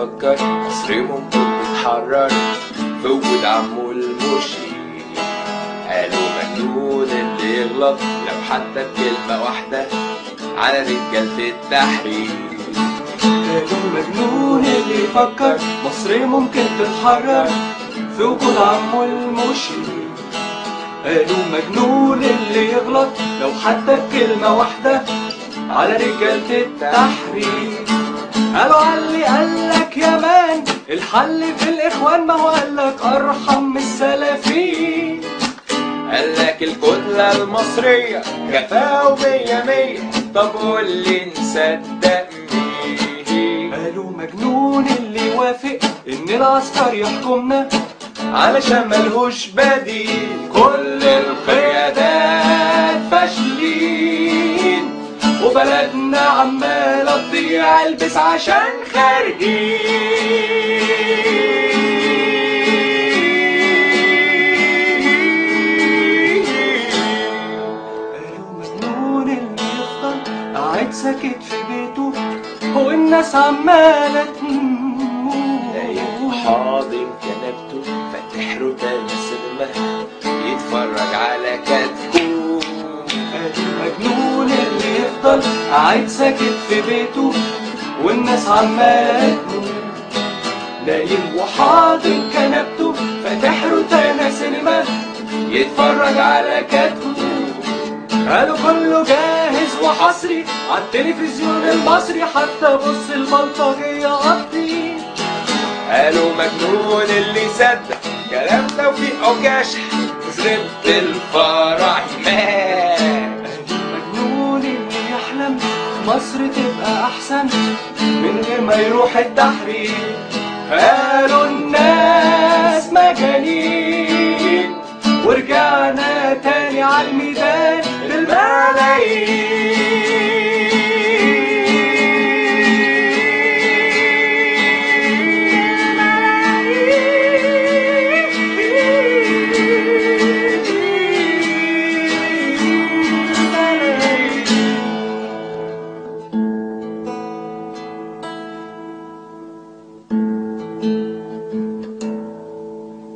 يفكر مصر ممكن تتحرر في وجود عمه المشير. قالوا مجنون اللي يغلط لو حتى بكلمة واحدة على رجالة التحرير. قالوا مجنون اللي يفكر مصر ممكن تتحرر في وجود عمه المشير. قالوا مجنون اللي يغلط لو حتى بكلمة واحدة على رجالة التحرير. قالوا علي قالك يا مان الحل في الإخوان، ما هو قالك أرحم من السلفيين. قالك الكتلة المصرية كفاءة ومية مية، طب قولي نصدق مين؟ قالوا مجنون اللي يوافق إن العسكر يحكمنا علشان ملهوش بديل. كل القيادات فاشلين وبلدنا عمالة تضيع، البس عشان خارجين. قالوا مجنون اللي يفضل قاعد ساكت في بيته والناس عمالة تموت. نايم حاضن كنبته فاتح روتانا سينما يتفرج على كتكوت. قالوا مجنون اللي يفضل قاعد ساكت في بيته والناس عمالة تموت. نايم وحاضن كنبته فاتح روتانا سينما يتفرج على كتكوت. قالوا كله جاهز وحصري عالتلفزيون المصري، حتى بص البلطجية قطي. قالوا مجنون اللي صدق كلام توفيق عكاشة زربت الفرح مات. قالوا مجنون اللي يحلم مصر تبقى أحسن من غير ما يروح التحرير. قالوا الناس مجانين ورجعنا تاني عالميدان بالملايين.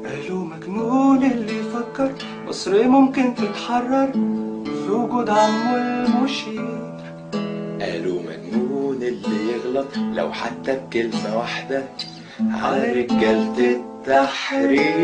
قالوا مجنون اللي يفكر مصر ممكن تتحرر في وجود عمه المشير. قالوا مجنون اللي يغلط لو حتى بكلمة واحدة على رجالة التحرير.